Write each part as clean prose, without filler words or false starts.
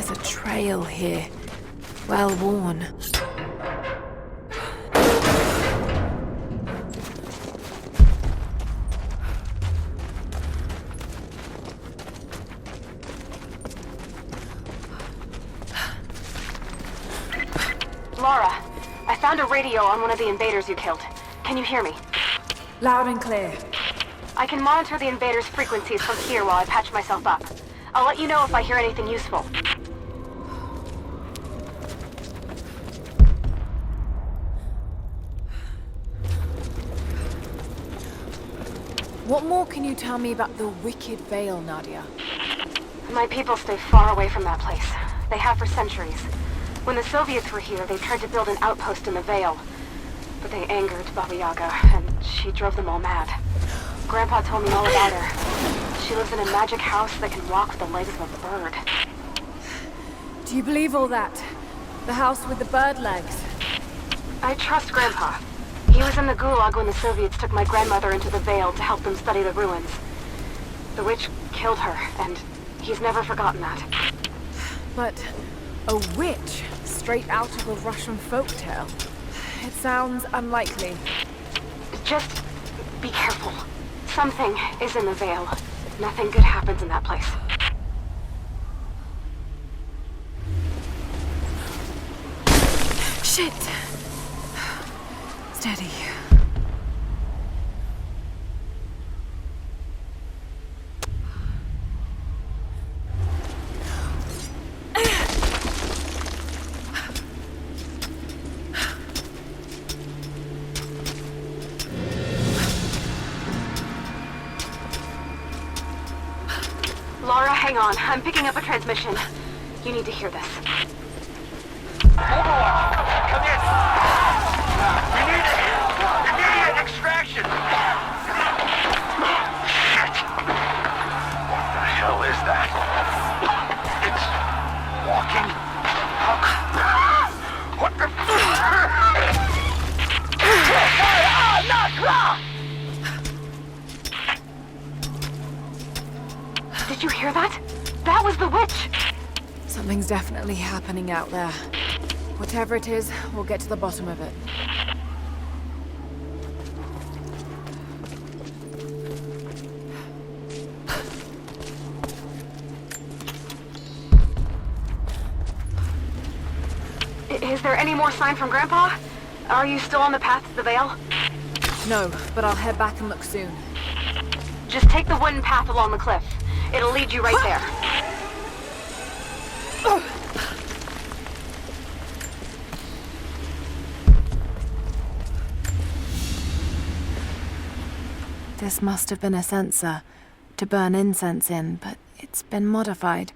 There's a trail here. Well worn. Laura, I found a radio on one of the invaders you killed. Can you hear me? Loud and clear. I can monitor the invaders' frequencies from here while I patch myself up. I'll let you know if I hear anything useful. What more can you tell me about the Wicked Vale, Nadia? My people stay far away from that place. They have for centuries. When the Soviets were here, they tried to build an outpost in the Vale. But they angered Baba Yaga, and she drove them all mad. Grandpa told me all about her. She lives in a magic house that can walk with the legs of a bird. Do you believe all that? The house with the bird legs? I trust Grandpa. He was in the Gulag when the Soviets took my grandmother into the Vale to help them study the ruins. The witch killed her, and he's never forgotten that. But a witch? Straight out of a Russian folktale? It sounds unlikely. Just be careful. Something is in the Vale. Nothing good happens in that place. Shit! Steady. Laura, hang on. I'm picking up a transmission. You need to hear this. Overwatch! Come in! We need immediate extraction! Shit! What the hell is that? It's walking? What the... Did you hear that? That was the witch! Something's definitely happening out there. Whatever it is, we'll get to the bottom of it. Is there any more sign from Grandpa? Are you still on the path to the Vale? No, but I'll head back and look soon. Just take the wooden path along the cliff. It'll lead you right there. This must have been a censer to burn incense in, but it's been modified.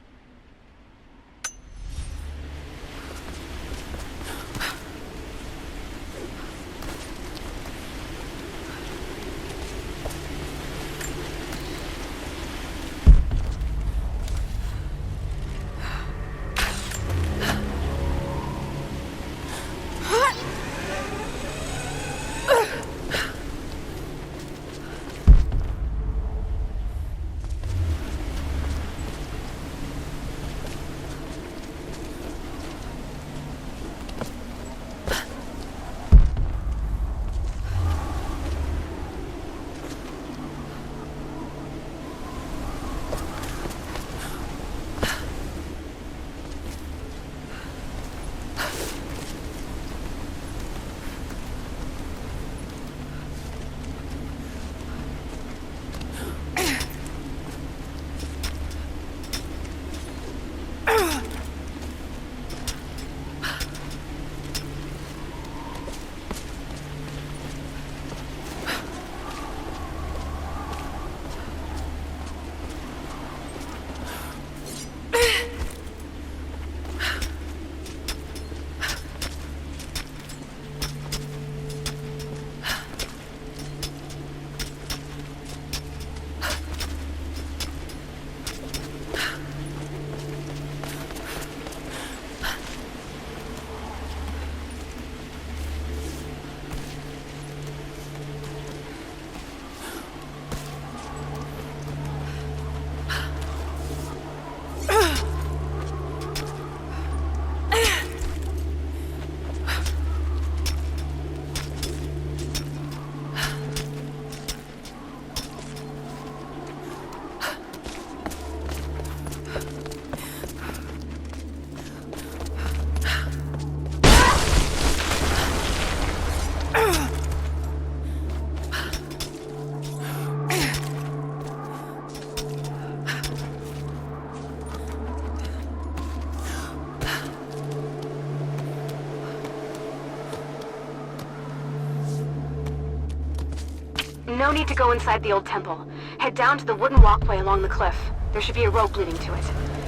no need to go inside the old temple. Head down to the wooden walkway along the cliff. There should be a rope leading to it.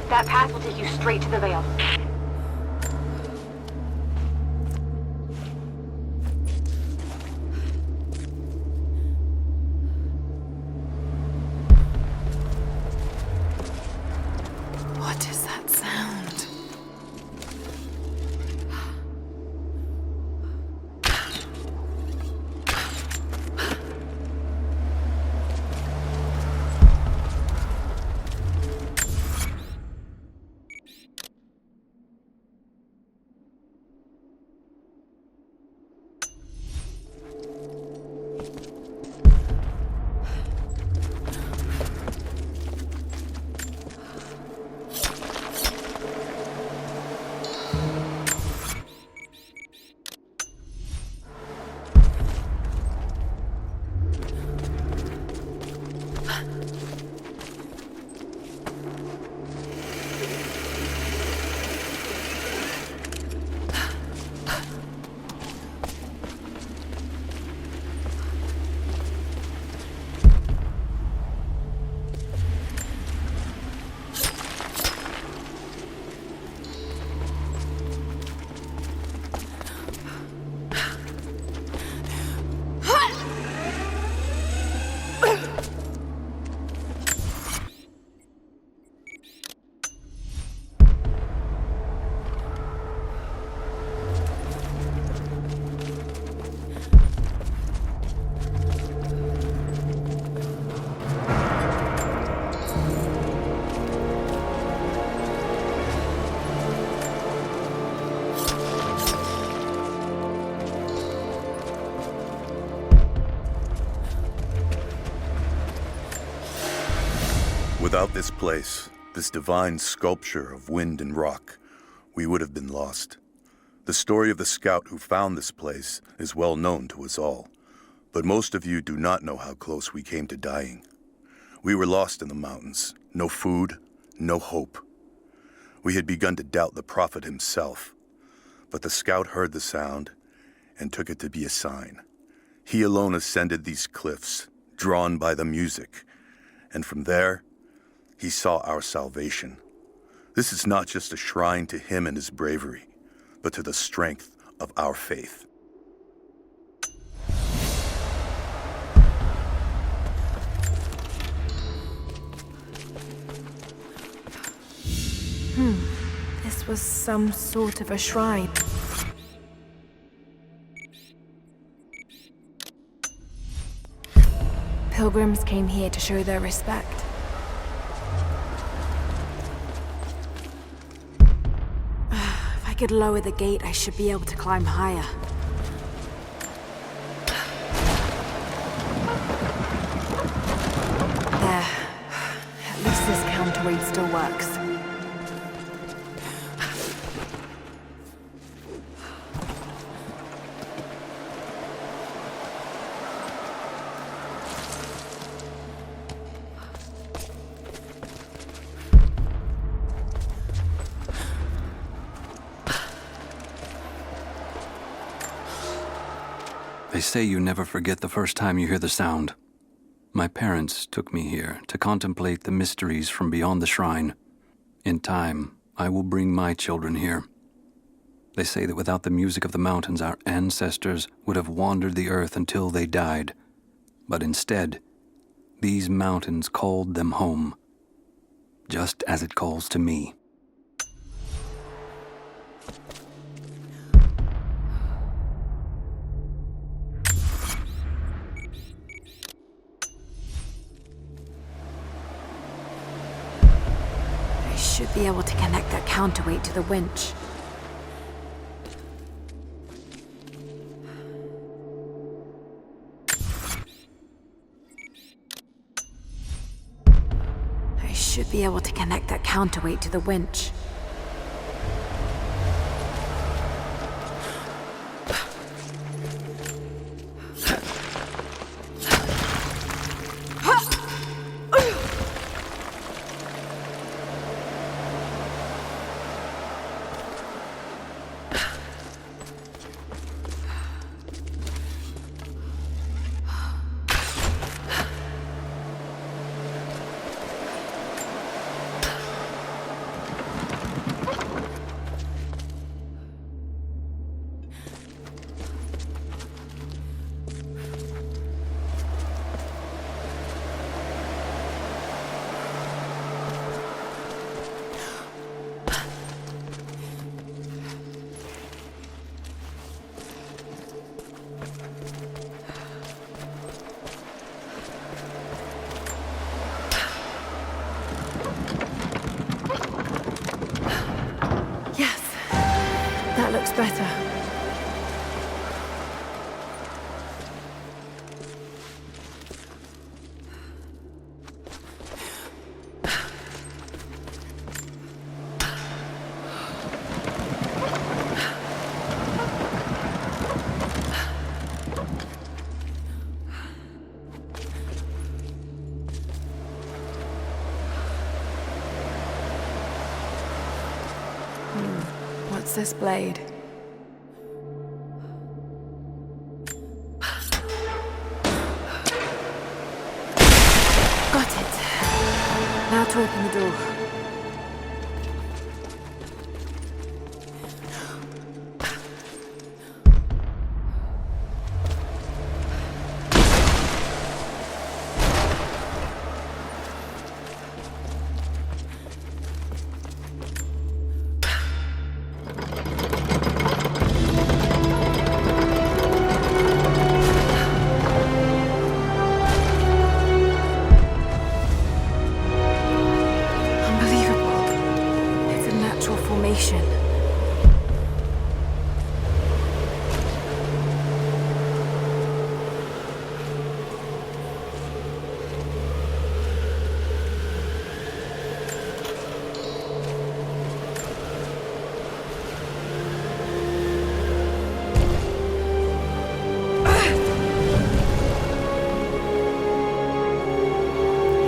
That path will take you straight to the Veil. What is that sound? Without this place, this divine sculpture of wind and rock, we would have been lost. The story of the scout who found this place is well known to us all, but most of you do not know how close we came to dying. We were lost in the mountains, no food, no hope. We had begun to doubt the prophet himself, but the scout heard the sound and took it to be a sign. He alone ascended these cliffs, drawn by the music, and from there, he saw our salvation. This is not just a shrine to him and his bravery, but to the strength of our faith. This was some sort of a shrine. Pilgrims came here to show their respect. If I could lower the gate, I should be able to climb higher. There. At least this counterweight still works. They say you never forget the first time you hear the sound. My parents took me here to contemplate the mysteries from beyond the shrine. In time, I will bring my children here. They say that without the music of the mountains, our ancestors would have wandered the earth until they died. But instead, these mountains called them home, just as it calls to me. Should be able to connect that counterweight to the winch. I should be able to connect that counterweight to the winch. looks better. What's this blade? Got it. Now to open the door. Formation.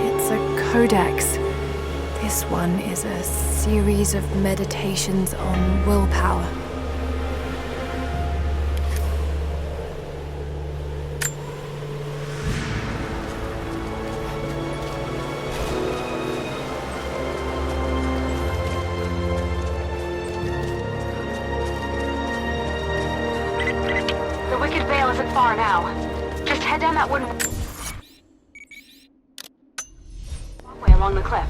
It's a codex. This one is a series of meditations on willpower. The Wicked Vale isn't far now. Just head down that wooden walkway along the cliff.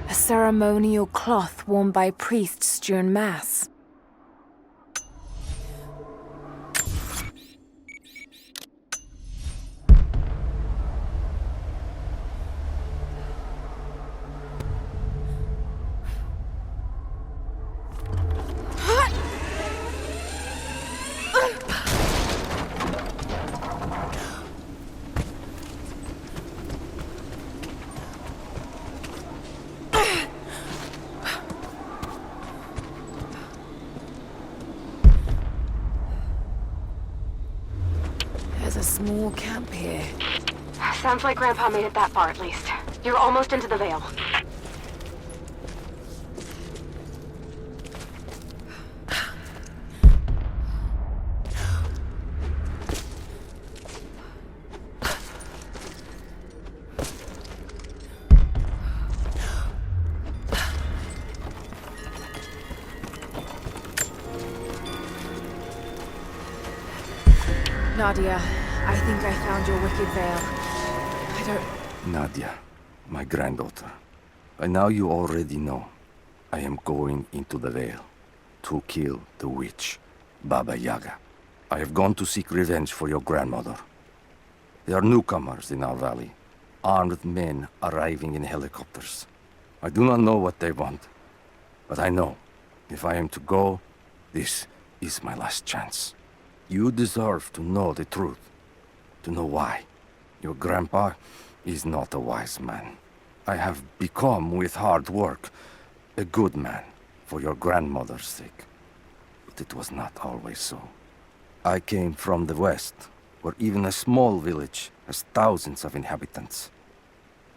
A ceremonial cloth worn by priests during Mass. There's a small camp here. Sounds like Grandpa made it that far at least. You're almost into the Vale. Nadia, I think I found your Wicked Vale. I don't... Nadia, my granddaughter. By now you already know. I am going into the Vale to kill the witch, Baba Yaga. I have gone to seek revenge for your grandmother. There are newcomers in our valley, armed men arriving in helicopters. I do not know what they want, but I know if I am to go, this is my last chance. You deserve to know the truth, to know why. Your grandpa is not a wise man. I have become, with hard work, a good man for your grandmother's sake. But it was not always so. I came from the west, where even a small village has thousands of inhabitants.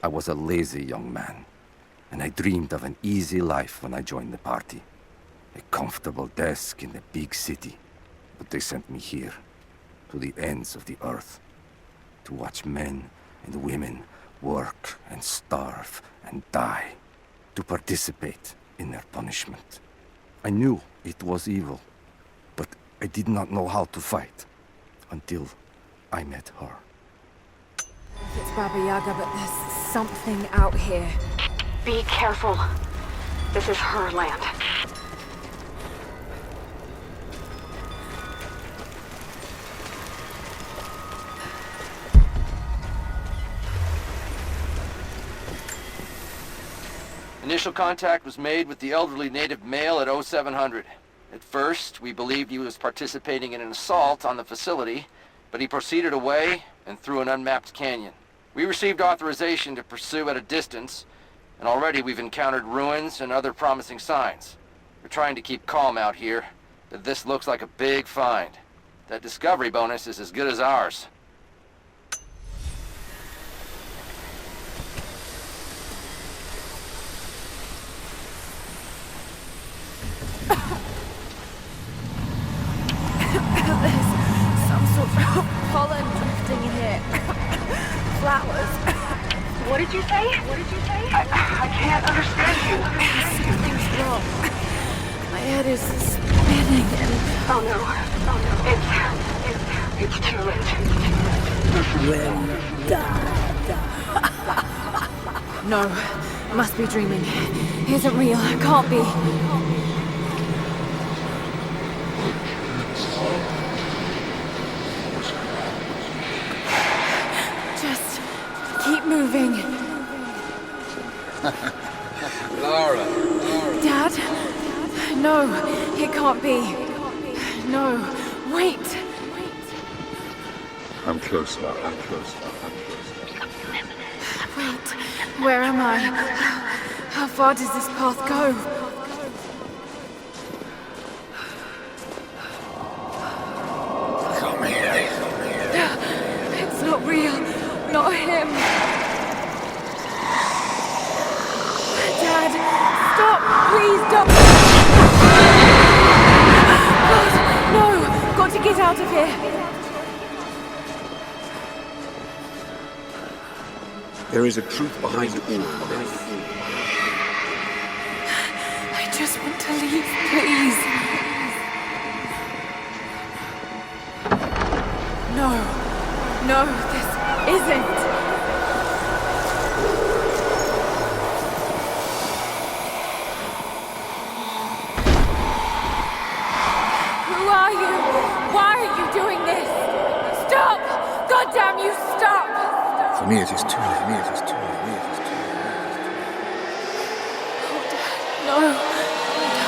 I was a lazy young man, and I dreamed of an easy life when I joined the party. A comfortable desk in the big city. But they sent me here, to the ends of the earth, to watch men and women work and starve and die, to participate in their punishment. I knew it was evil, but I did not know how to fight, until I met her. It's Baba Yaga, but there's something out here. Be careful. This is her land. Initial contact was made with the elderly native male at 0700. At first, we believed he was participating in an assault on the facility, but he proceeded away and through an unmapped canyon. We received authorization to pursue at a distance, and already we've encountered ruins and other promising signs. We're trying to keep calm out here, but this looks like a big find. That discovery bonus is as good as ours. There's some sort of pollen drifting in here. Flowers. What did you say? I can't understand you. Something's wrong. My head is spinning and... Oh no. It's too late. No, I must be dreaming. He isn't real. Can't be. Just keep moving. Lara. Dad? No, it can't be. No, wait. I'm close now. Wait, where am I? How far does this path go? Come here. It's not real. Not him. Dad, stop! Please don't! God, no! Got to get out of here. There is a truth behind all of this. I just want to leave, please. No, this isn't. Who are you? Why are you doing this? Stop! God damn you, stop! For me, it is too late. No,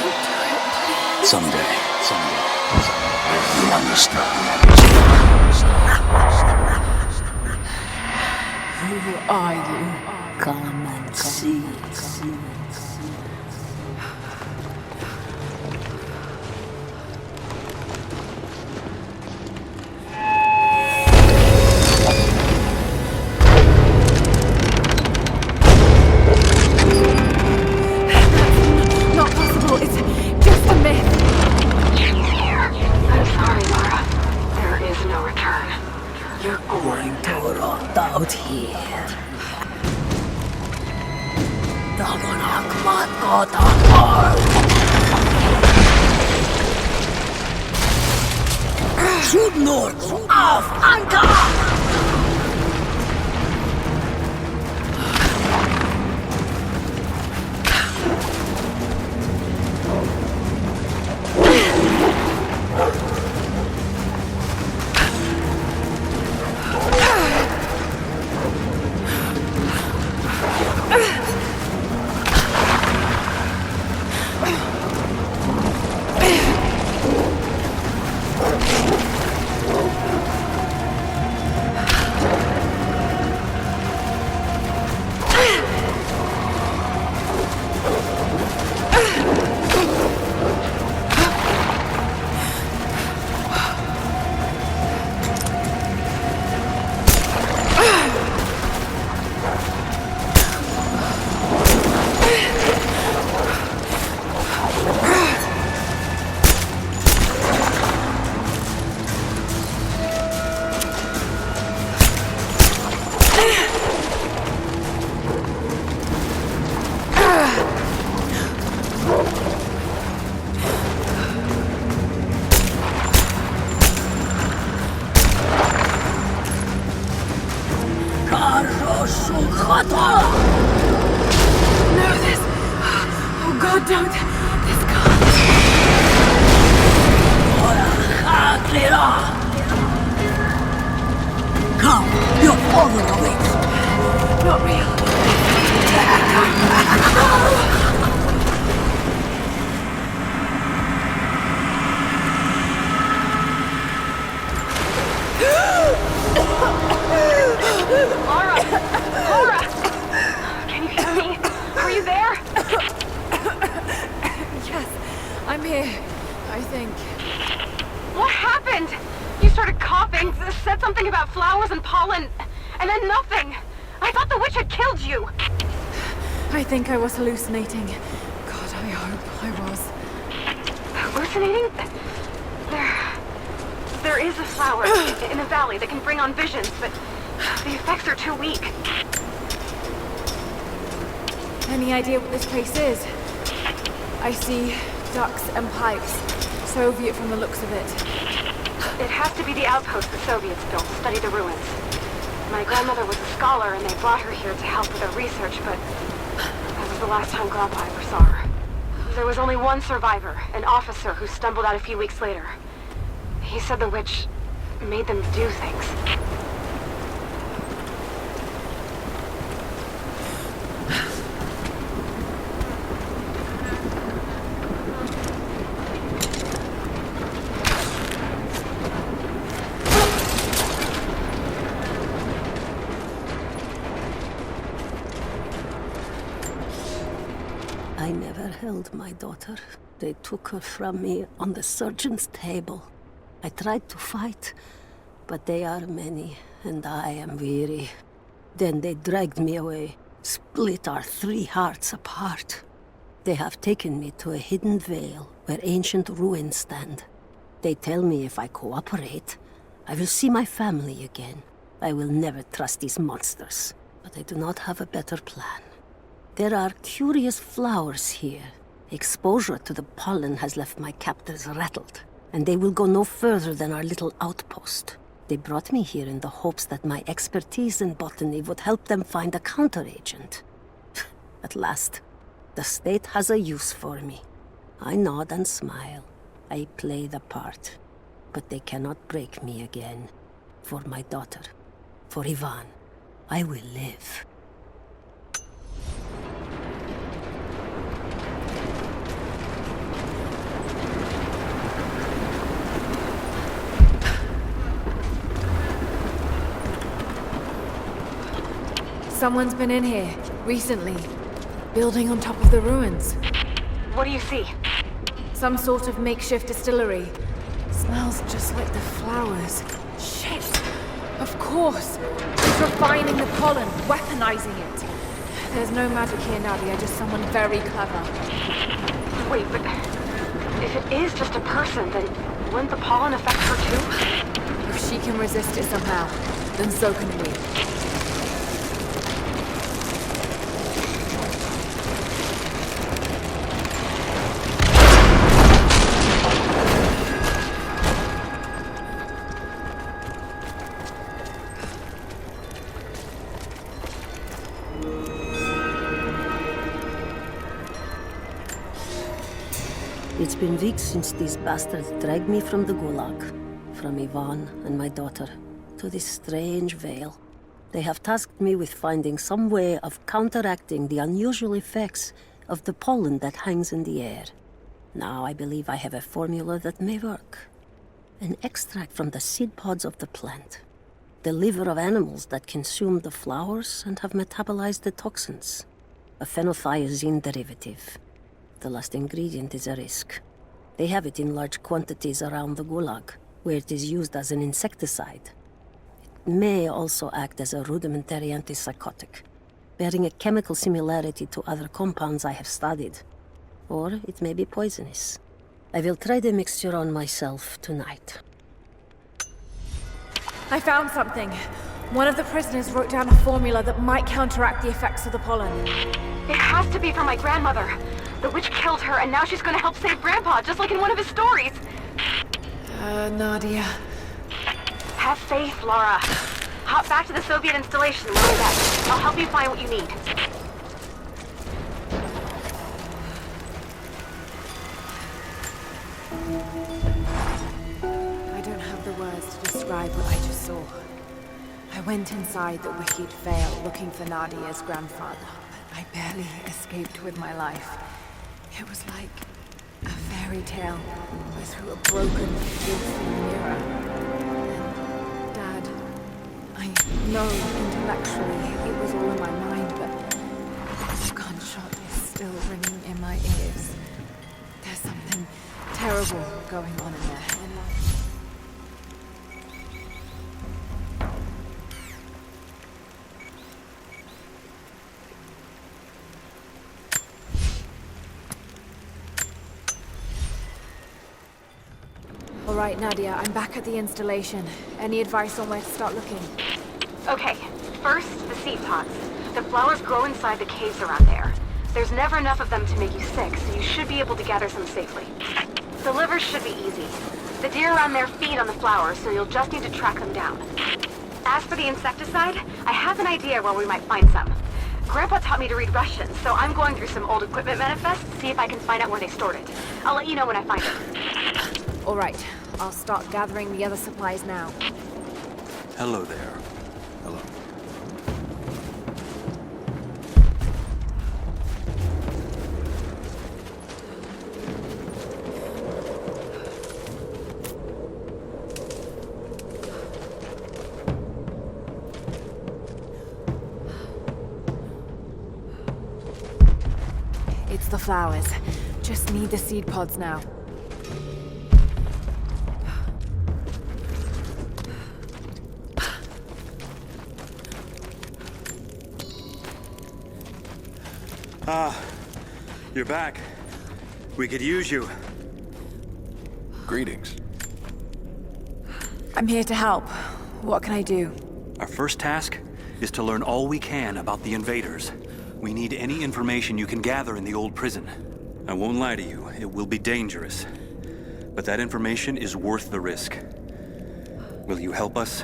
don't do it, please. Someday. You understand. Who are you? Come and see. Not possible, it's just a myth. I'm sorry, Lara. There is no return. You're Going to rot out here. Shoot north of Anka! No, this... Oh God, don't. This can't. Come, your father awaits. Not real. Laura! Laura! Can you hear me? Are you there? Yes, I'm here, I think. What happened? You started coughing, said something about flowers and pollen, and then nothing. I thought the witch had killed you. I think I was hallucinating. God, I hope I was. Hallucinating? There is a flower in the valley that can bring on visions, but the effects are too weak. Any idea what this place is? I see ducts and pipes. Soviet from the looks of it. It has to be the outpost the Soviets built to study the ruins. My grandmother was a scholar and they brought her here to help with her research, but that was the last time Grandpa ever saw her. There was only one survivor, an officer who stumbled out a few weeks later. He said the witch made them do things. I never held my daughter. They took her from me on the surgeon's table. I tried to fight, but they are many, and I am weary. Then they dragged me away, split our 3 hearts apart. They have taken me to a hidden vale where ancient ruins stand. They tell me if I cooperate, I will see my family again. I will never trust these monsters, but I do not have a better plan. There are curious flowers here. Exposure to the pollen has left my captors rattled, and they will go no further than our little outpost. They brought me here in the hopes that my expertise in botany would help them find a counteragent. At last, the state has a use for me. I nod and smile. I play the part. But they cannot break me again. For my daughter, for Ivan, I will live. Someone's been in here, recently. Building on top of the ruins. What do you see? Some sort of makeshift distillery. Smells just like the flowers. Shit! Of course! It's refining the pollen, weaponizing it. There's no magic here, Nadia, just someone very clever. Wait, but if it is just a person, then wouldn't the pollen affect her too? If she can resist it somehow, then so can we. It's been weeks since these bastards dragged me from the Gulag, from Ivan and my daughter, to this strange vale. They have tasked me with finding some way of counteracting the unusual effects of the pollen that hangs in the air. Now I believe I have a formula that may work. An extract from the seed pods of the plant. The liver of animals that consume the flowers and have metabolized the toxins. A phenothiazine derivative. The last ingredient is a risk. They have it in large quantities around the Gulag, where it is used as an insecticide. It may also act as a rudimentary antipsychotic, bearing a chemical similarity to other compounds I have studied. Or it may be poisonous. I will try the mixture on myself tonight. I found something. One of the prisoners wrote down a formula that might counteract the effects of the pollen. It has to be for my grandmother. The witch killed her, and now she's gonna help save Grandpa, just like in one of his stories. Nadia. Have faith, Laura. Hop back to the Soviet installation and we're back. I'll help you find what you need. I don't have the words to describe what I just saw. I went inside the wicked vale looking for Nadia's grandfather, but I barely escaped with my life. It was like a fairy tale through a broken, filthy mirror. And Dad, I know intellectually it was all in my mind, but the gunshot is still ringing in my ears. There's something terrible going on in there. All right, Nadia, I'm back at the installation. Any advice on where to start looking? Okay, first, the seed pods. The flowers grow inside the caves around there. There's never enough of them to make you sick, so you should be able to gather some safely. The livers should be easy. The deer around there feed on the flowers, so you'll just need to track them down. As for the insecticide, I have an idea where we might find some. Grandpa taught me to read Russian, so I'm going through some old equipment manifests to see if I can find out where they stored it. I'll let you know when I find it. All right, I'll start gathering the other supplies now. Hello there. Hello. It's the flowers. Just need the seed pods now. You're back. We could use you. Greetings. I'm here to help. What can I do? Our first task is to learn all we can about the invaders. We need any information you can gather in the old prison. I won't lie to you, it will be dangerous. But that information is worth the risk. Will you help us?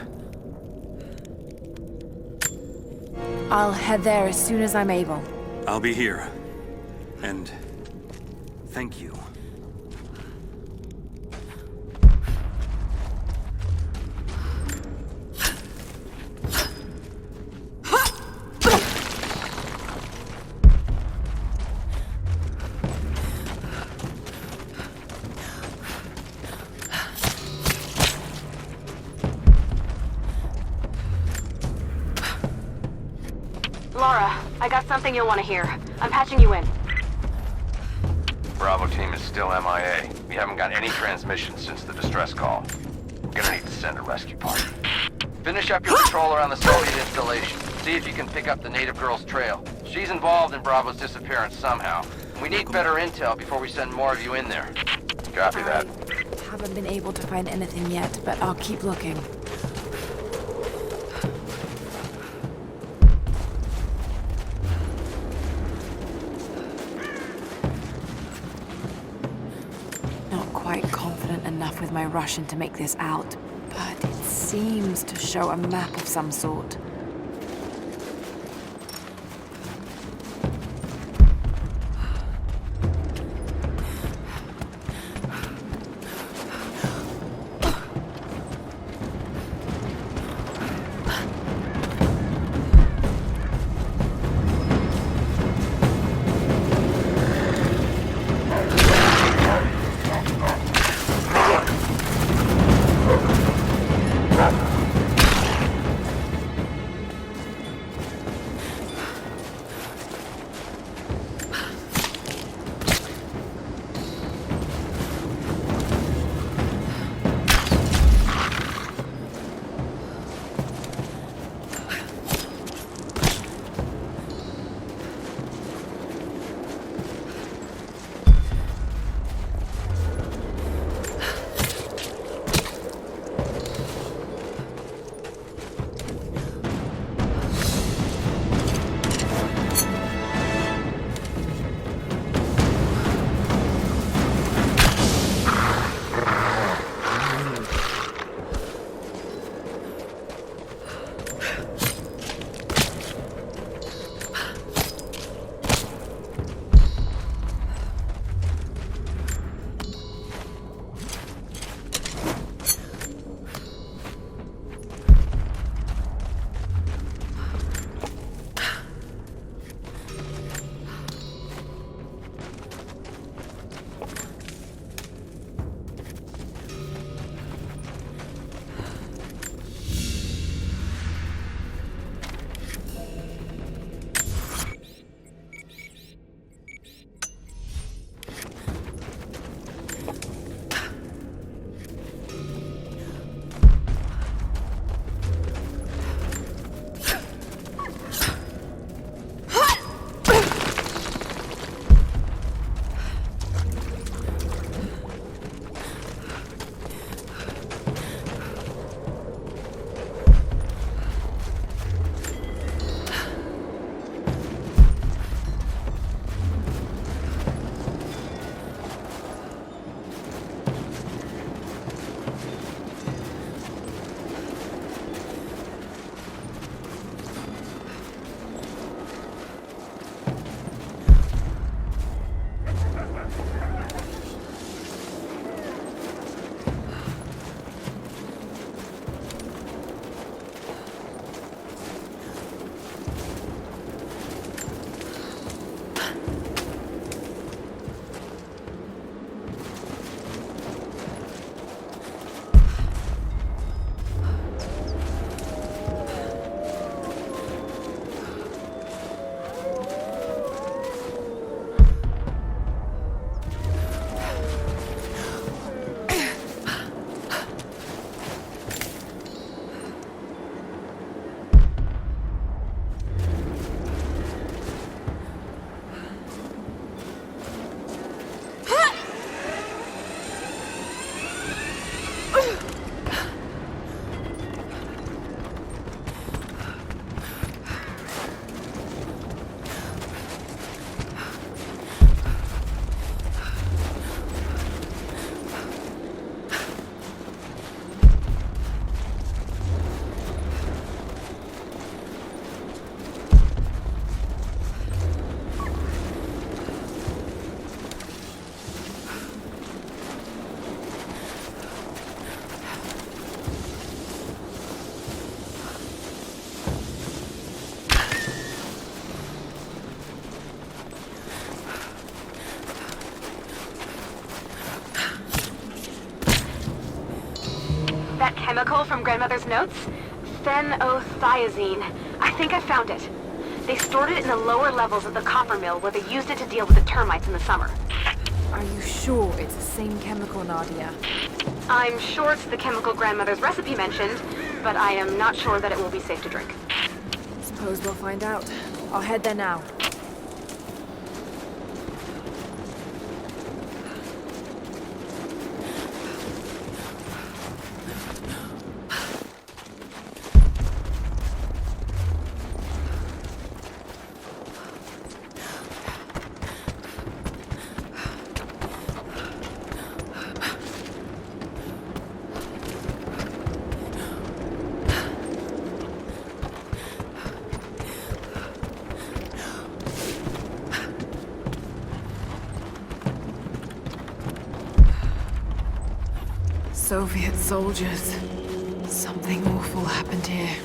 I'll head there as soon as I'm able. I'll be here. And thank you. Laura, I got something you'll want to hear. I'm patching you in. Bravo team is still MIA. We haven't got any transmissions since the distress call. We're gonna need to send a rescue party. Finish up your patrol around the Soviet installation. See if you can pick up the native girl's trail. She's involved in Bravo's disappearance somehow. We need better intel before we send more of you in there. Copy that. I haven't been able to find anything yet, but I'll keep looking. Not quite confident enough with my Russian to make this out, but it seems to show a map of some sort. chemical from Grandmother's notes? Phenothiazine. I think I found it. They stored it in the lower levels of the copper mill where they used it to deal with the termites in the summer. Are you sure it's the same chemical, Nadia? I'm sure it's the chemical Grandmother's recipe mentioned, but I am not sure that it will be safe to drink. Suppose we'll find out. I'll head there now. Soviet soldiers. Something awful happened here.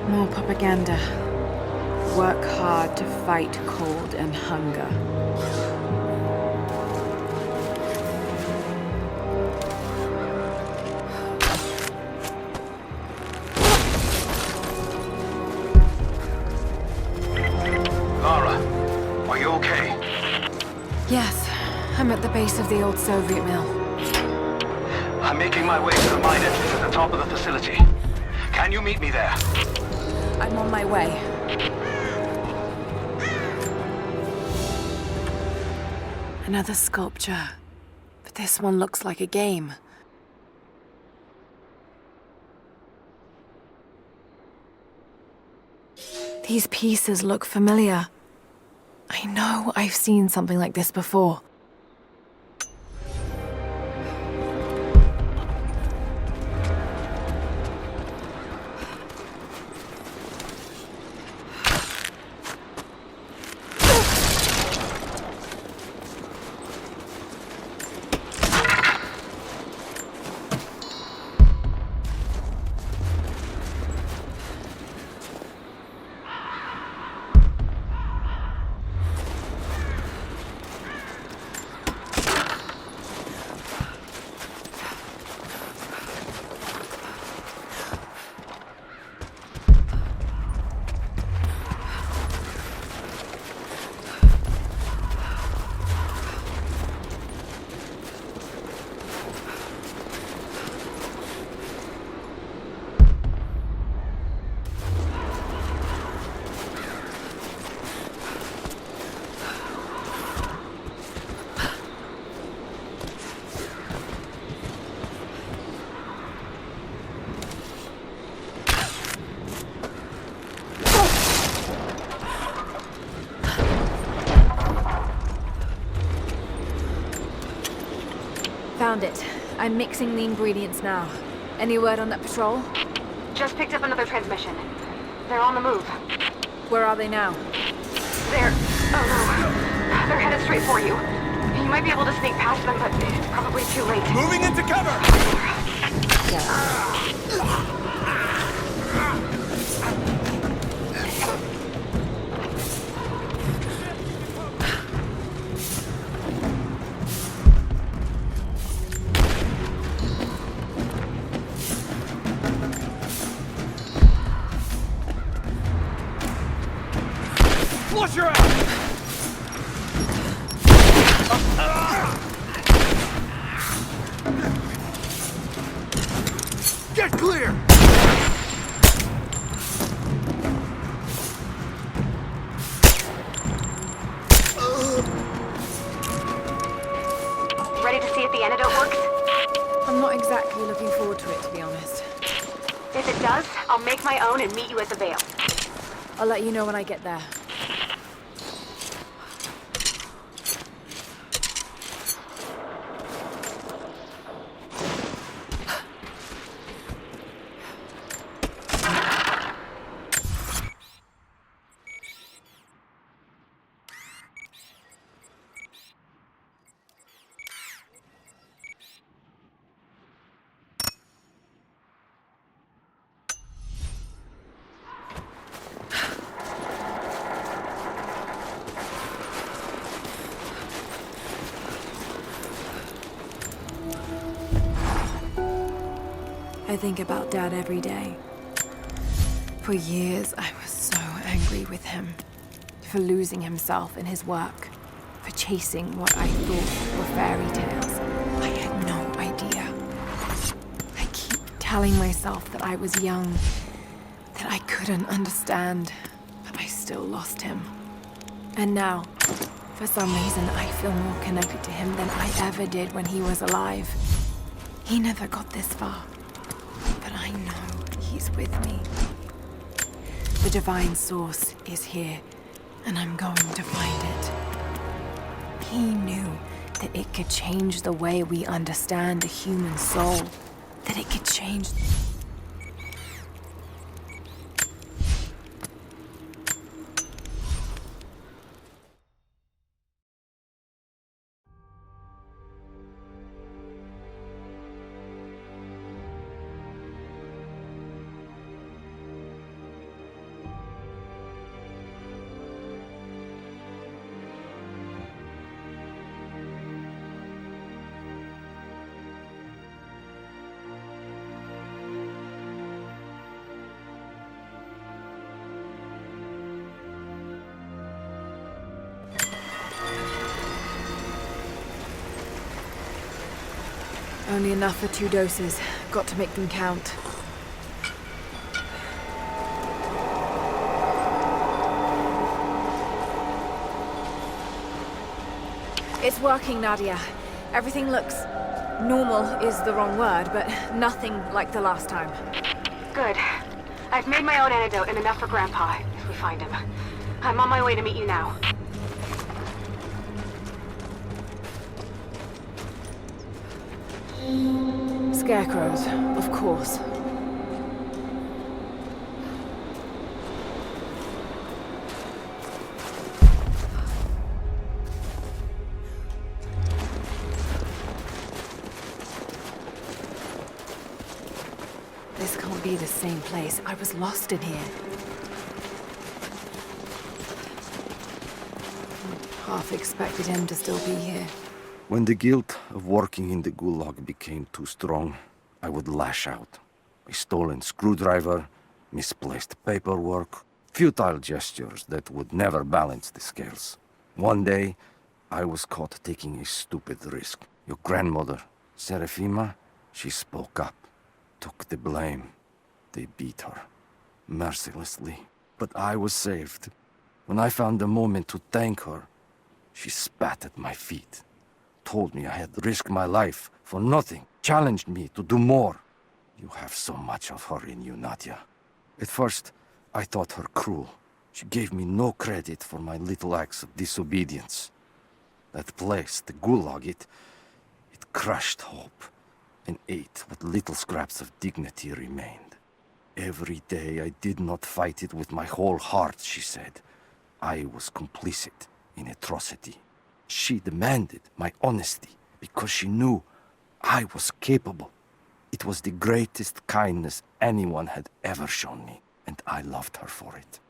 More propaganda. Work hard to fight cold and hunger. Are you okay? Yes, I'm at the base of the old Soviet mill. I'm making my way to the mine entrance at the top of the facility. Can you meet me there? I'm on my way. Another sculpture, but this one looks like a game. These pieces look familiar. I know I've seen something like this before. Found it. I'm mixing the ingredients now. Any word on that patrol? Just picked up another transmission. They're on the move. Where are they now? They're... oh no. They're headed straight for you. You might be able to sneak past them, but it's probably too late. Moving into cover! Yeah. Flush her out! Get clear! Ready to see if the antidote works? I'm not exactly looking forward to it, to be honest. If it does, I'll make my own and meet you at the Vale. I'll let you know when I get there. I think about Dad every day. For years, I was so angry with him. For losing himself in his work. For chasing what I thought were fairy tales. I had no idea. I keep telling myself that I was young, that I couldn't understand, but I still lost him. And now, for some reason, I feel more connected to him than I ever did when he was alive. He never got this far, but I know he's with me. The divine source is here, and I'm going to find it. He knew that it could change the way we understand the human soul, that it could change... Only enough for 2 doses. Got to make them count. It's working, Nadia. Everything looks... normal is the wrong word, but nothing like the last time. Good. I've made my own antidote and enough for Grandpa, if we find him. I'm on my way to meet you now. Scarecrows, of course. This can't be the same place. I was lost in here. Half expected him to still be here. When the guilt of working in the gulag became too strong, I would lash out. A stolen screwdriver, misplaced paperwork, futile gestures that would never balance the scales. One day, I was caught taking a stupid risk. Your grandmother, Serafima, she spoke up, took the blame. They beat her, mercilessly. But I was saved. When I found the moment to thank her, she spat at my feet. Told me I had risked my life for nothing, challenged me to do more. You have so much of her in you, Nadia. At first, I thought her cruel. She gave me no credit for my little acts of disobedience. That place, the gulag, it crushed hope and ate what little scraps of dignity remained. Every day I did not fight it with my whole heart, she said. I was complicit in atrocity. She demanded my honesty because she knew I was capable. It was the greatest kindness anyone had ever shown me, and I loved her for it.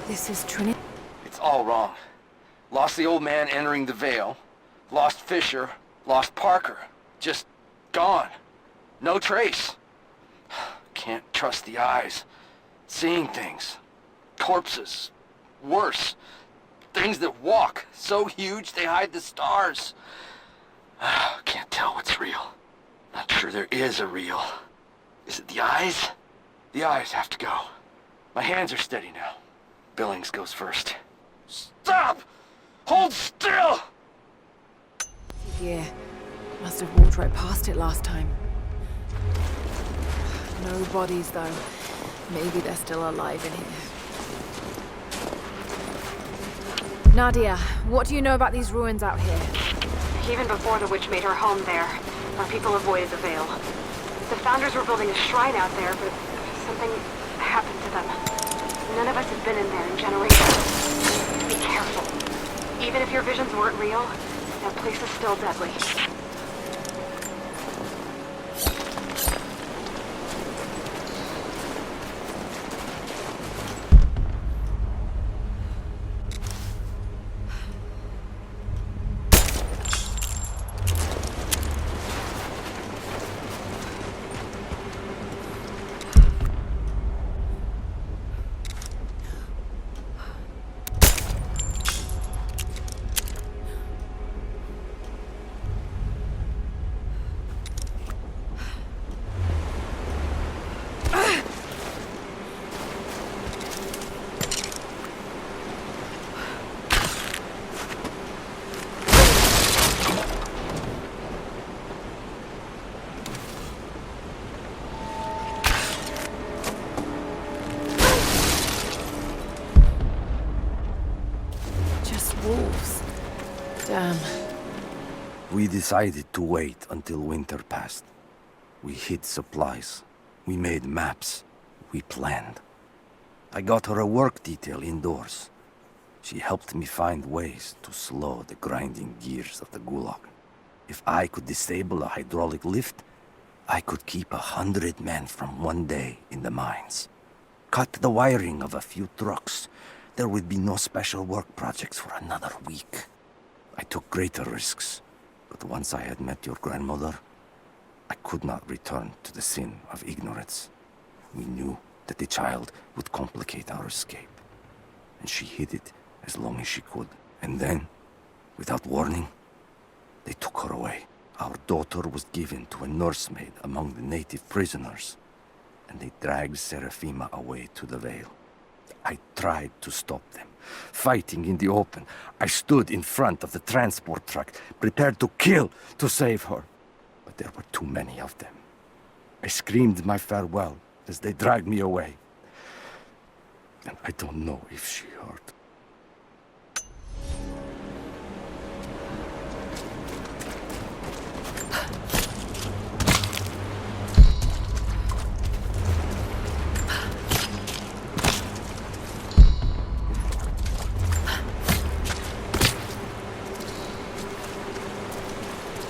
This is Trinity. It's all wrong. Lost the old man entering the Vale. Lost Fisher. Lost Parker. Just gone. No trace. Can't trust the eyes. Seeing things. Corpses. Worse. Things that walk. So huge they hide the stars. Can't tell what's real. Not sure there is a real. Is it the eyes? The eyes have to go. My hands are steady now. Billings goes first. Stop! Hold still! Yeah, must have walked right past it last time. No bodies, though. Maybe they're still alive in here. Nadia, what do you know about these ruins out here? Even before the witch made her home there, our people avoided the Vale. The founders were building a shrine out there, but something happened to them. None of us have been in there in generations. Be careful. Even if your visions weren't real, that place is still deadly. Wolves. Damn. We decided to wait until winter passed. We hid supplies. We made maps. We planned. I got her a work detail indoors. She helped me find ways to slow the grinding gears of the Gulag. If I could disable a hydraulic lift, I could keep 100 men from one day in the mines. Cut the wiring of a few trucks. There would be no special work projects for another week. I took greater risks, but once I had met your grandmother, I could not return to the sin of ignorance. We knew that the child would complicate our escape, and she hid it as long as she could. And then, without warning, they took her away. Our daughter was given to a nursemaid among the native prisoners, and they dragged Seraphima away to the Vale. I tried to stop them, fighting in the open. I stood in front of the transport truck, prepared to kill to save her. But there were too many of them. I screamed my farewell as they dragged me away. And I don't know if she heard.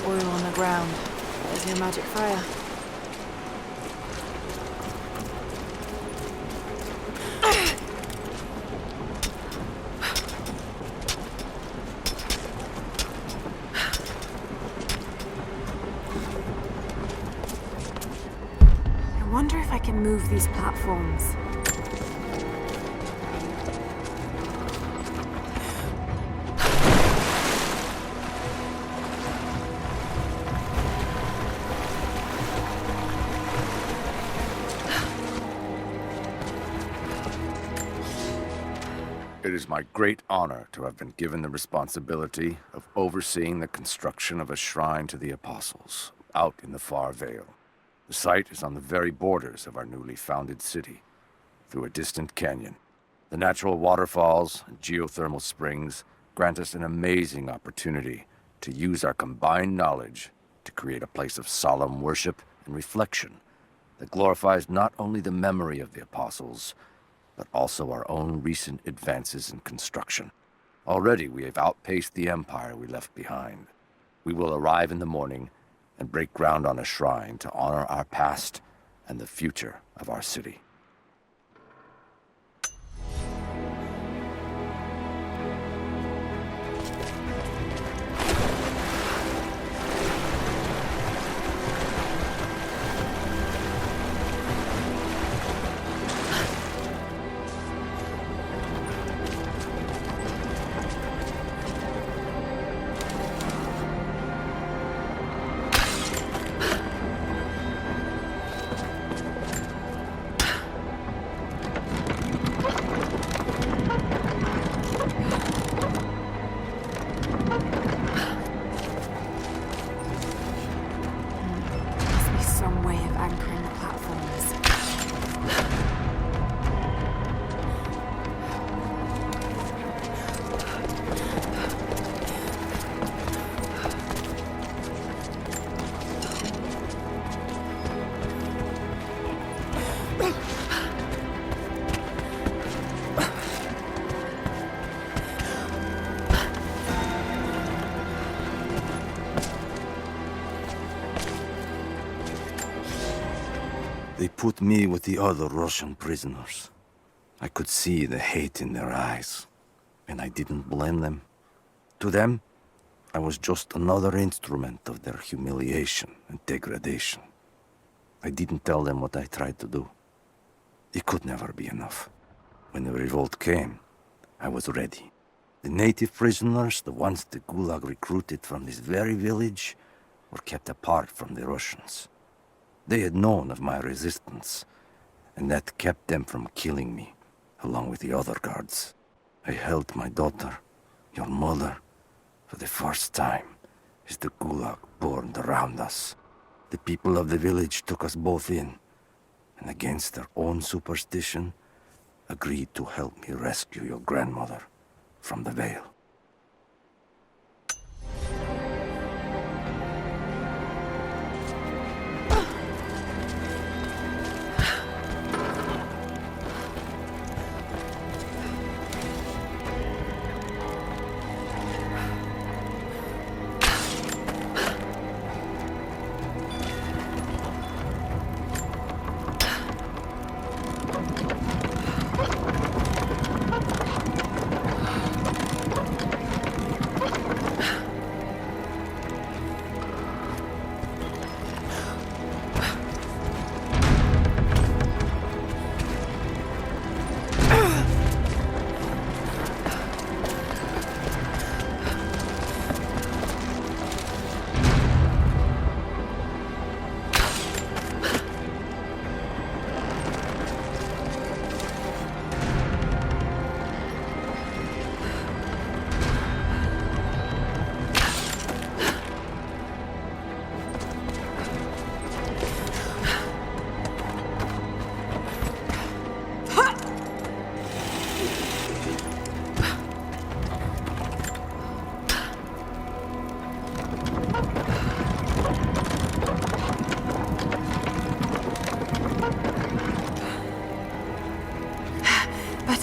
Oil on the ground. There's your magic fire. I wonder if I can move these platforms. It is my great honor to have been given the responsibility of overseeing the construction of a shrine to the Apostles out in the far Vale. The site is on the very borders of our newly founded city, through a distant canyon. The natural waterfalls and geothermal springs grant us an amazing opportunity to use our combined knowledge to create a place of solemn worship and reflection that glorifies not only the memory of the Apostles, but also our own recent advances in construction. Already we have outpaced the empire we left behind. We will arrive in the morning and break ground on a shrine to honor our past and the future of our city. They put me with the other Russian prisoners. I could see the hate in their eyes, and I didn't blame them. To them, I was just another instrument of their humiliation and degradation. I didn't tell them what I tried to do. It could never be enough. When the revolt came, I was ready. The native prisoners, the ones the Gulag recruited from this very village, were kept apart from the Russians. They had known of my resistance, and that kept them from killing me, along with the other guards. I held my daughter, your mother, for the first time, as the Gulag burned around us. The people of the village took us both in, and against their own superstition, agreed to help me rescue your grandmother from the Veil.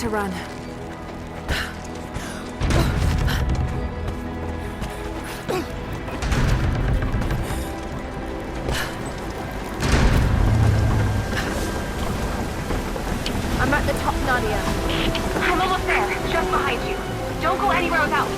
To run. I'm at the top, Nadia. I'm almost there, just behind you. Don't go anywhere without me.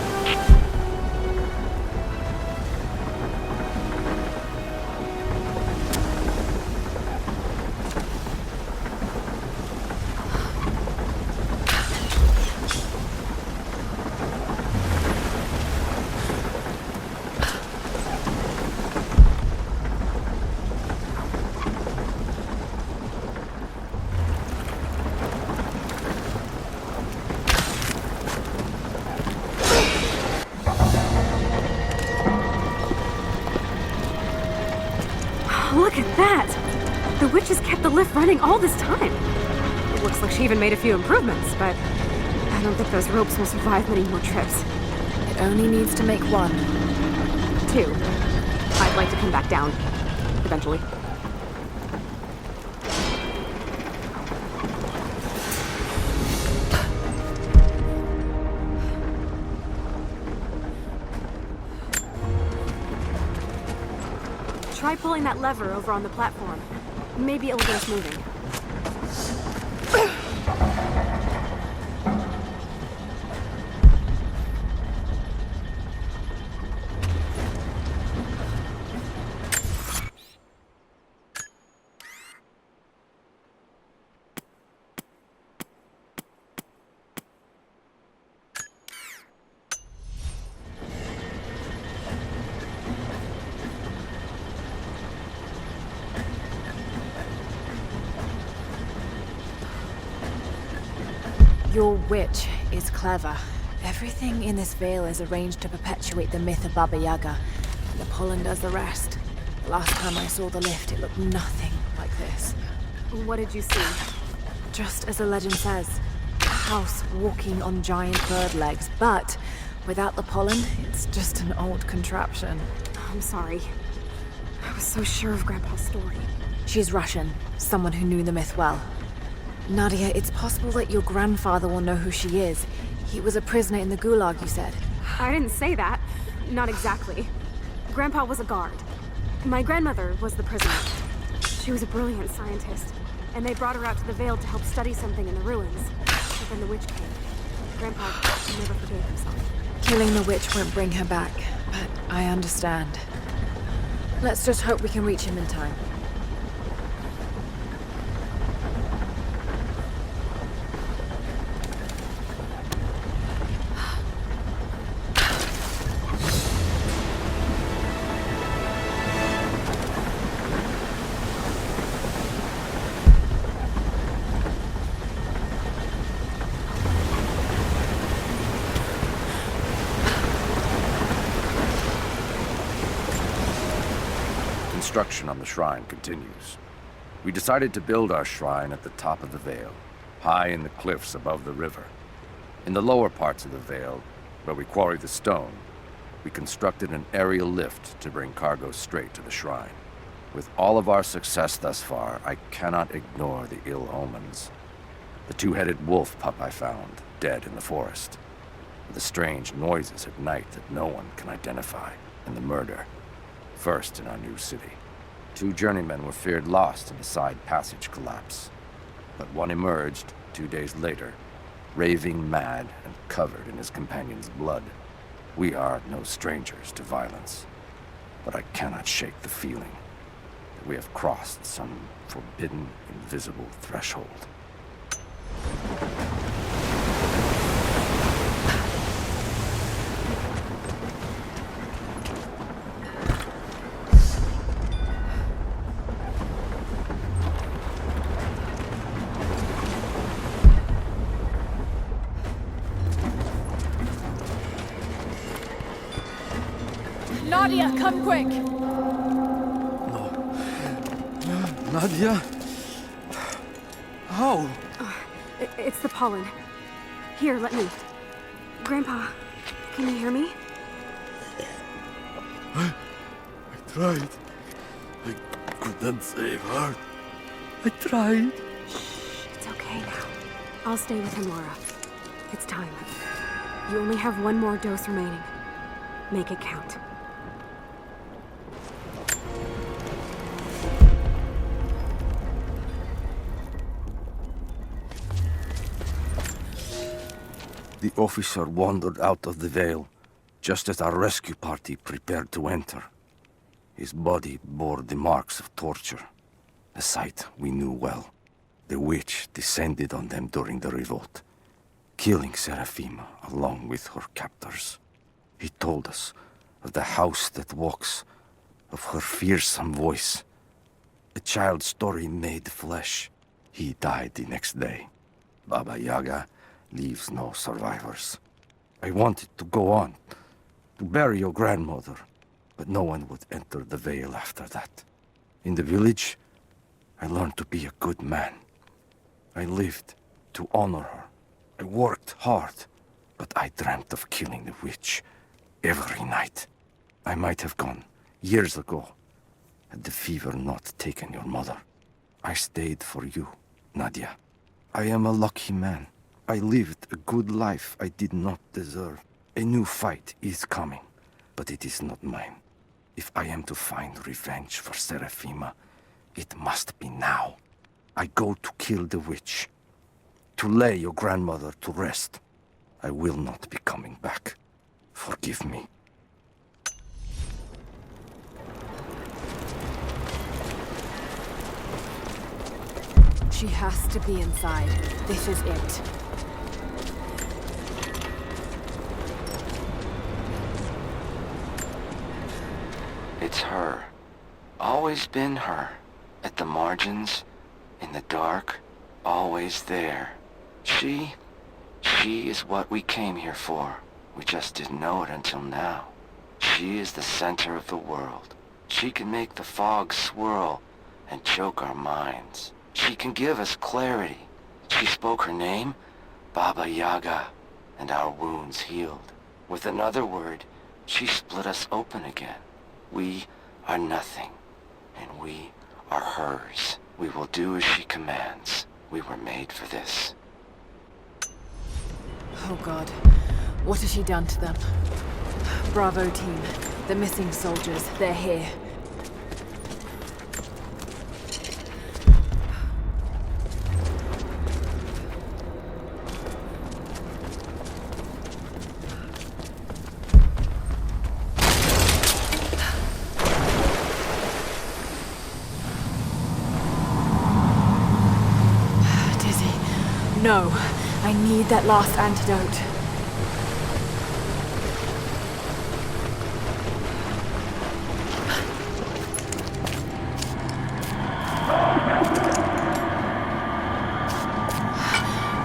Look at that! The witch has kept the lift running all this time. It looks like she even made a few improvements, but I don't think those ropes will survive many more trips. It only needs to make one. 2. I'd like to come back down. Eventually. Try pulling that lever over on the platform. Maybe it'll get us moving. Your witch is clever. Everything in this veil is arranged to perpetuate the myth of Baba Yaga, and the pollen does the rest. The last time I saw the lift, it looked nothing like this. What did you see? Just as the legend says, a house walking on giant bird legs, but without the pollen, it's just an old contraption. I'm sorry. I was so sure of Grandpa's story. She's Russian, someone who knew the myth well. Nadia, it's possible that your grandfather will know who she is. He was a prisoner in the Gulag, you said. I didn't say that. Not exactly. Grandpa was a guard. My grandmother was the prisoner. She was a brilliant scientist, and they brought her out to the Vale to help study something in the ruins. But then the witch came. Grandpa never forgave himself. Killing the witch won't bring her back, but I understand. Let's just hope we can reach him in time. Construction on the shrine continues. We decided to build our shrine at the top of the Vale, high in the cliffs above the river. In the lower parts of the Vale, where we quarry the stone, we constructed an aerial lift to bring cargo straight to the shrine. With all of our success thus far, I cannot ignore the ill omens. The two-headed wolf pup I found, dead in the forest. The strange noises at night that no one can identify, and the murder. First in our new city. 2 journeymen were feared lost in a side passage collapse. But one emerged 2 days later, raving mad and covered in his companion's blood. We are no strangers to violence, but I cannot shake the feeling that we have crossed some forbidden, invisible threshold. Nadia, come quick! Nadia? How? It's the pollen. Here, let me. Grandpa, can you hear me? I tried. I couldn't save her. I tried. Shh, it's okay now. I'll stay with him, Laura. It's time. You only have 1 more dose remaining. Make it count. The officer wandered out of the Vale, just as our rescue party prepared to enter. His body bore the marks of torture, a sight we knew well. The witch descended on them during the revolt, killing Seraphima along with her captors. He told us of the house that walks, of her fearsome voice. A child's story made flesh. He died the next day. Baba Yaga leaves no survivors. I wanted to go on, to bury your grandmother, but no one would enter the Vale after that. In the village, I learned to be a good man. I lived to honor her. I worked hard, but I dreamt of killing the witch every night. I might have gone years ago, had the fever not taken your mother. I stayed for you, Nadia. I am a lucky man. I lived a good life I did not deserve. A new fight is coming, but it is not mine. If I am to find revenge for Seraphima, it must be now. I go to kill the witch, to lay your grandmother to rest. I will not be coming back. Forgive me. She has to be inside. This is it. It's her. Always been her. At the margins, in the dark, always there. She is what we came here for. We just didn't know it until now. She is the center of the world. She can make the fog swirl and choke our minds. She can give us clarity. She spoke her name, Baba Yaga, and our wounds healed. With another word, she split us open again. We are nothing, and we are hers. We will do as she commands. We were made for this. Oh God, what has she done to them? Bravo team, the missing soldiers, they're here. No, I need that last antidote.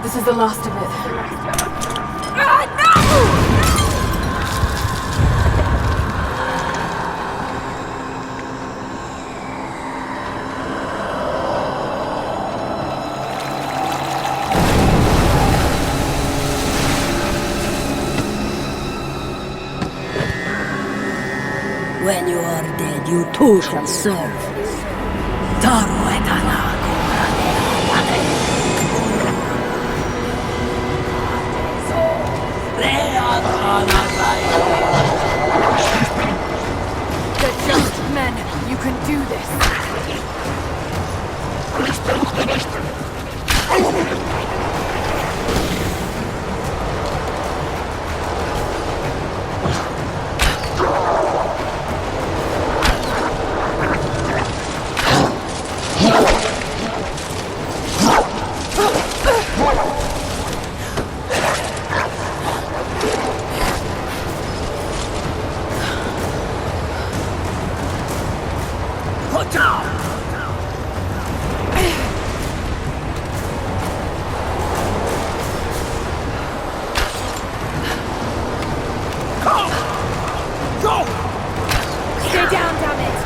This is the last of it. Ah, no! When you are dead, you too shall serve. They're just men. You can do this. Stay down, damn it!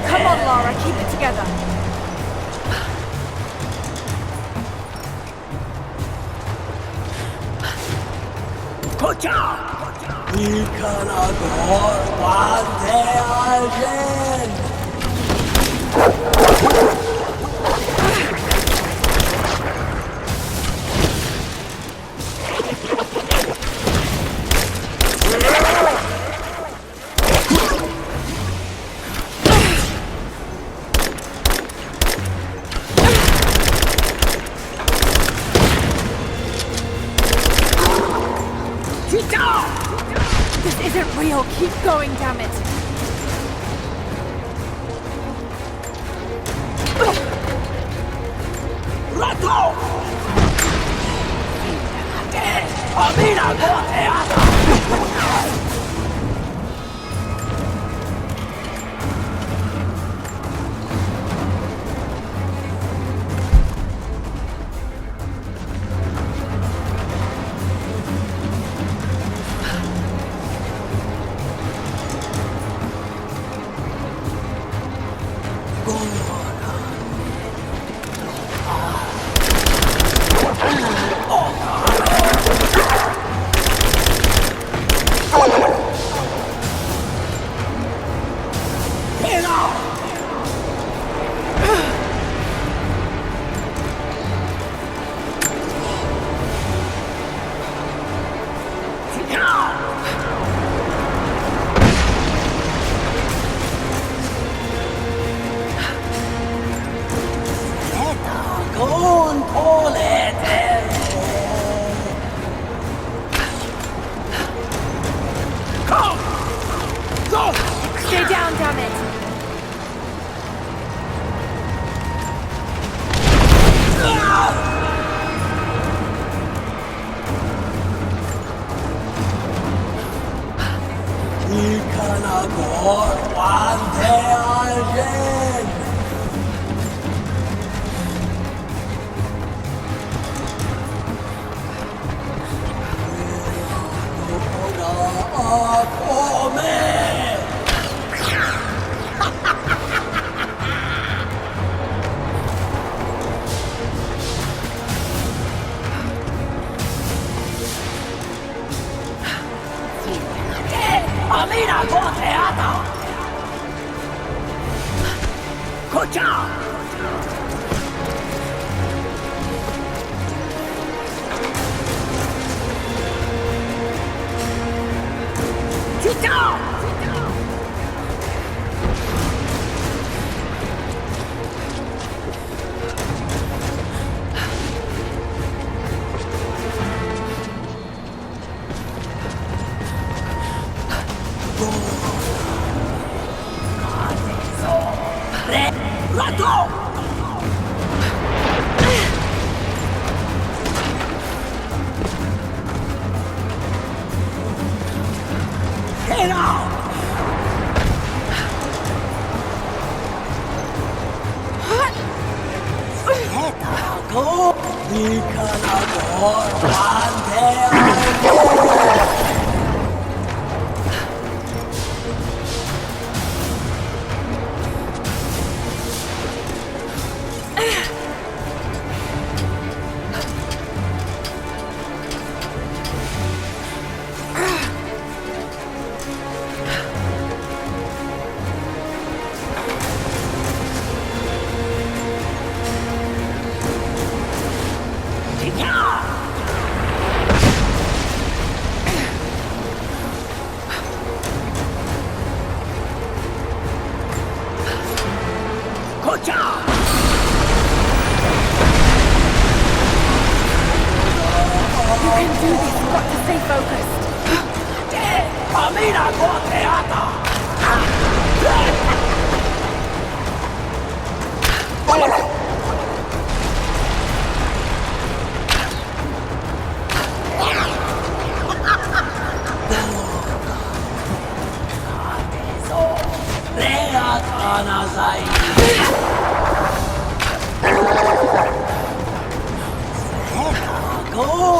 Come on, Lara, keep it together. This isn't real. Keep going, damn it.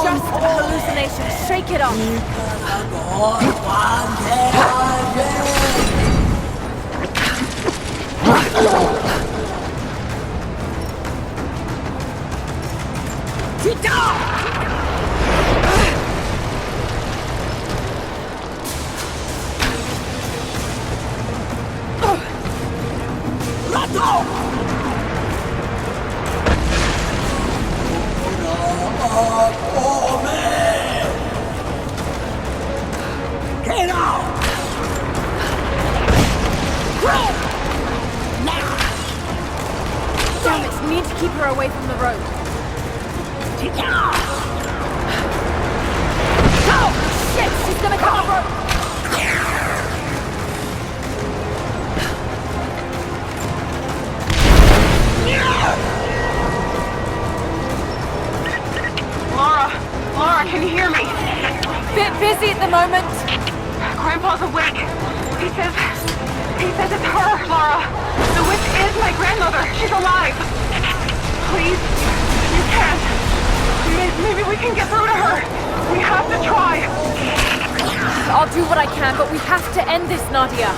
Just a hallucination. Shake it off. Damn it, we need to keep her away from the road. Oh, shit, she's gonna come over. Laura, can you hear me? Bit busy at the moment. Grandpa's awake. He says it's her, Laura. The witch is my grandmother. She's alive. Please, you can't. Maybe we can get through to her. We have to try. I'll do what I can, but we have to end this, Nadia.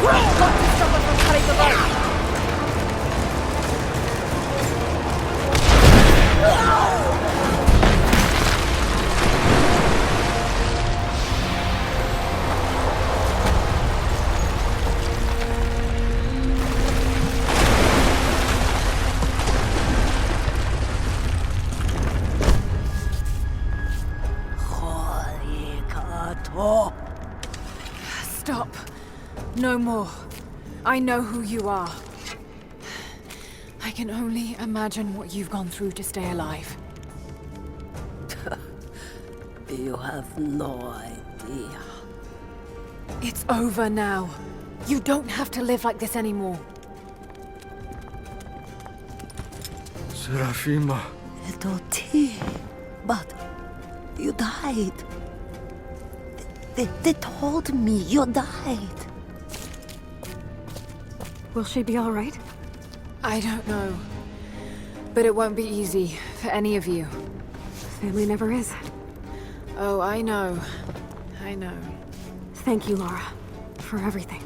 Got to stop us from cutting the rope! Stop. No more. I know who you are. I can only imagine what you've gone through to stay alive. You have no idea. It's over now. You don't have to live like this anymore. Serafima. Little T. But you died. They told me you died. Will she be all right? I don't know. But it won't be easy for any of you. Family never is. Oh, I know. I know. Thank you, Laura, for everything.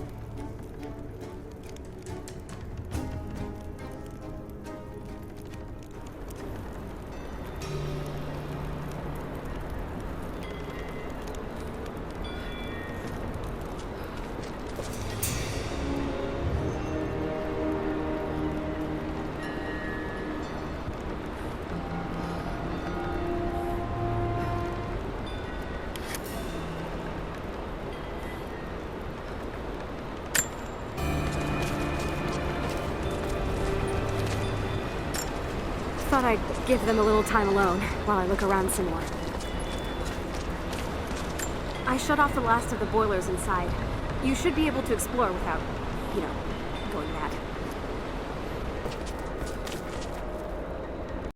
Thought I'd give them a little time alone while I look around some more. I shut off the last of the boilers inside. You should be able to explore without, going mad.